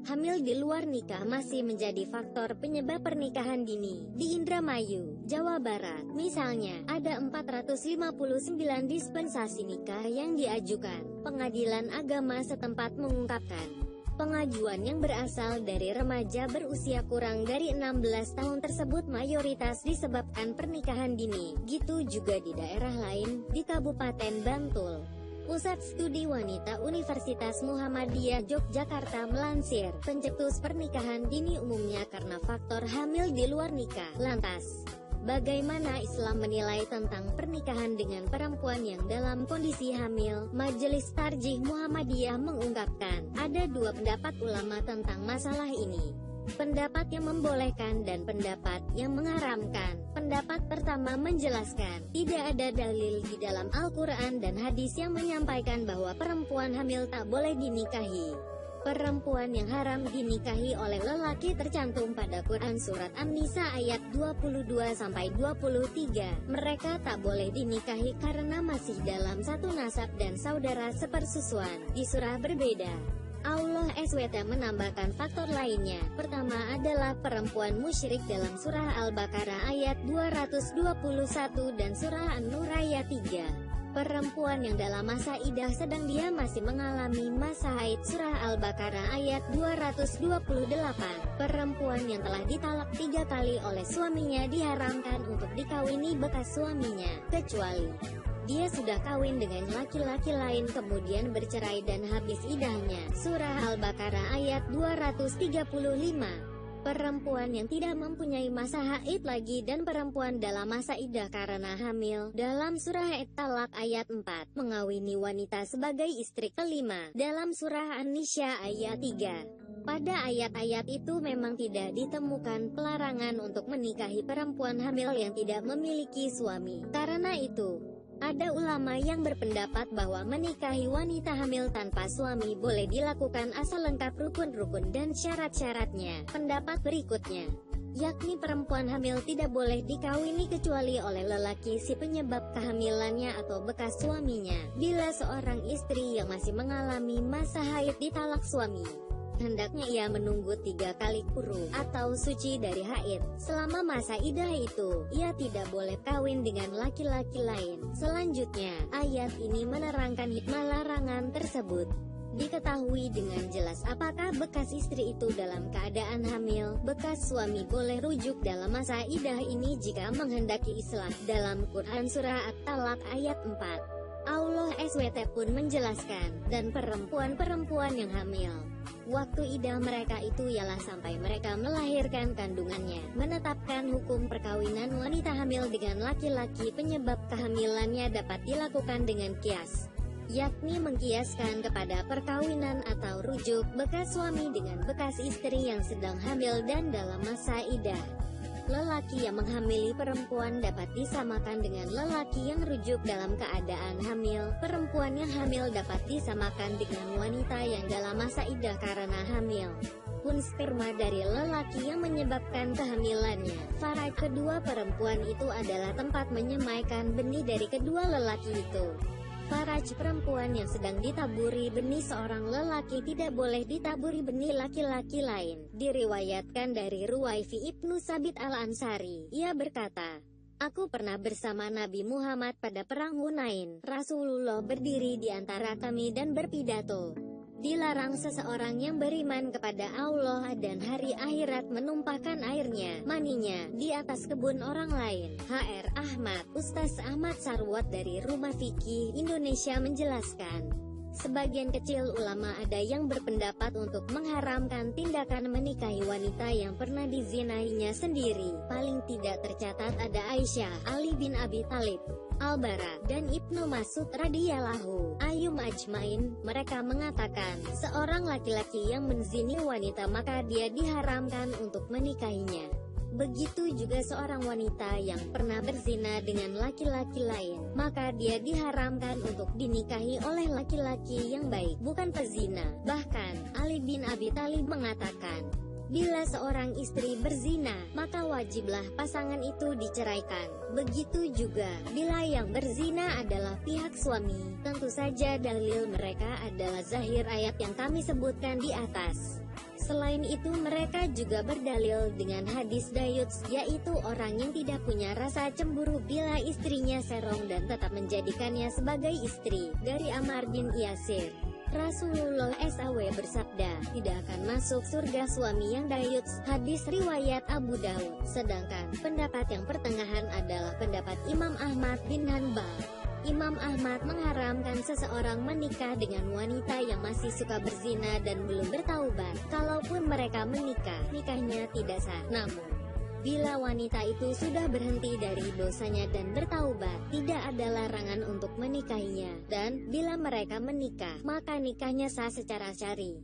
Hamil di luar nikah masih menjadi faktor penyebab pernikahan dini. Di Indramayu, Jawa Barat, misalnya, ada 459 dispensasi nikah yang diajukan. Pengadilan agama setempat mengungkapkan, pengajuan yang berasal dari remaja berusia kurang dari 16 tahun tersebut mayoritas disebabkan pernikahan dini. Gitu juga di daerah lain, di Kabupaten Bantul. Pusat Studi Wanita Universitas Muhammadiyah Yogyakarta melansir, pencetus pernikahan dini umumnya karena faktor hamil di luar nikah. Lantas, bagaimana Islam menilai tentang pernikahan dengan perempuan yang dalam kondisi hamil? Majelis Tarjih Muhammadiyah mengungkapkan, ada dua pendapat ulama tentang masalah ini. Pendapat yang membolehkan dan pendapat yang mengharamkan. Pendapat pertama menjelaskan, tidak ada dalil di dalam Al-Quran dan hadis yang menyampaikan bahwa perempuan hamil tak boleh dinikahi. Perempuan yang haram dinikahi oleh lelaki tercantum pada Quran Surat An-Nisa ayat 22-23. Mereka tak boleh dinikahi karena masih dalam satu nasab dan saudara sepersusuan. Di surah berbeda, Allah SWT menambahkan faktor lainnya. Pertama adalah perempuan musyrik dalam surah Al-Baqarah ayat 221 dan surah An-Nur ayat 3. Perempuan yang dalam masa idah sedang dia masih mengalami masa haid surah Al-Baqarah ayat 228. Perempuan yang telah ditalak 3 kali oleh suaminya diharamkan untuk dikawini bekas suaminya, kecuali dia sudah kawin dengan laki-laki lain kemudian bercerai dan habis idahnya. Surah Al-Baqarah ayat 235. Perempuan yang tidak mempunyai masa haid lagi dan perempuan dalam masa idah karena hamil. Dalam surah At-Talaq ayat 4, mengawini wanita sebagai istri kelima. Dalam surah An-Nisa ayat 3. Pada ayat-ayat itu memang tidak ditemukan pelarangan untuk menikahi perempuan hamil yang tidak memiliki suami. Karena itu, ada ulama yang berpendapat bahwa menikahi wanita hamil tanpa suami boleh dilakukan asal lengkap rukun-rukun dan syarat-syaratnya. Pendapat berikutnya, yakni perempuan hamil tidak boleh dikawini kecuali oleh lelaki si penyebab kehamilannya atau bekas suaminya. Bila seorang istri yang masih mengalami masa haid ditalak suami, hendaknya ia menunggu 3 kali quru atau suci dari haid. Selama masa idah itu, ia tidak boleh kawin dengan laki-laki lain. Selanjutnya, ayat ini menerangkan hikmah larangan tersebut. Diketahui dengan jelas apakah bekas istri itu dalam keadaan hamil. Bekas suami boleh rujuk dalam masa idah ini jika menghendaki islah. Dalam Quran Surah At-Talaq ayat 4, Allah SWT pun menjelaskan, dan perempuan-perempuan yang hamil, waktu idah mereka itu ialah sampai mereka melahirkan kandungannya. Menetapkan hukum perkawinan wanita hamil dengan laki-laki penyebab kehamilannya dapat dilakukan dengan kias, yakni mengkiaskan kepada perkawinan atau rujuk bekas suami dengan bekas istri yang sedang hamil dan dalam masa idah. Lelaki yang menghamili perempuan dapat disamakan dengan lelaki yang rujuk dalam keadaan hamil. Perempuan yang hamil dapat disamakan dengan wanita yang dalam masa idah karena hamil. Pun sperma dari lelaki yang menyebabkan kehamilannya. Faraj kedua perempuan itu adalah tempat menyemaikan benih dari kedua lelaki itu. Faraj perempuan yang sedang ditaburi benih seorang lelaki tidak boleh ditaburi benih laki-laki lain. Diriwayatkan dari Ruwaifi Ibnu Sabit Al-Ansari, ia berkata, aku pernah bersama Nabi Muhammad pada perang Hunain. Rasulullah berdiri di antara kami dan berpidato. Dilarang seseorang yang beriman kepada Allah dan hari akhirat menumpahkan airnya, maninya, di atas kebun orang lain. HR Ahmad, Ustaz Ahmad Sarwat dari Rumah Fikih Indonesia menjelaskan, sebagian kecil ulama ada yang berpendapat untuk mengharamkan tindakan menikahi wanita yang pernah dizinainya sendiri. Paling tidak tercatat ada Aisyah, Ali bin Abi Thalib, Al-Bara, dan Ibnu Mas'ud radhiyallahu anhum ajmain. Mereka mengatakan, seorang laki-laki yang menzini wanita maka dia diharamkan untuk menikahinya. Begitu juga seorang wanita yang pernah berzina dengan laki-laki lain, maka dia diharamkan untuk dinikahi oleh laki-laki yang baik, bukan pezina. Bahkan, Ali bin Abi Thalib mengatakan, bila seorang istri berzina, maka wajiblah pasangan itu diceraikan. Begitu juga, bila yang berzina adalah pihak suami, tentu saja dalil mereka adalah zahir ayat yang kami sebutkan di atas. Selain itu mereka juga berdalil dengan hadis Dayuts, yaitu orang yang tidak punya rasa cemburu bila istrinya serong dan tetap menjadikannya sebagai istri. Dari Ammar bin Yasir, Rasulullah SAW bersabda, tidak akan masuk surga suami yang Dayuts. Hadis riwayat Abu Daud. Sedangkan pendapat yang pertengahan adalah pendapat Imam Ahmad bin Hanbal. Imam Ahmad mengharamkan seseorang menikah dengan wanita yang masih suka berzina dan belum bertaubat. Kalaupun mereka menikah, nikahnya tidak sah. Namun, bila wanita itu sudah berhenti dari dosanya dan bertaubat, tidak ada larangan untuk menikahinya. Dan, bila mereka menikah, maka nikahnya sah secara syar'i.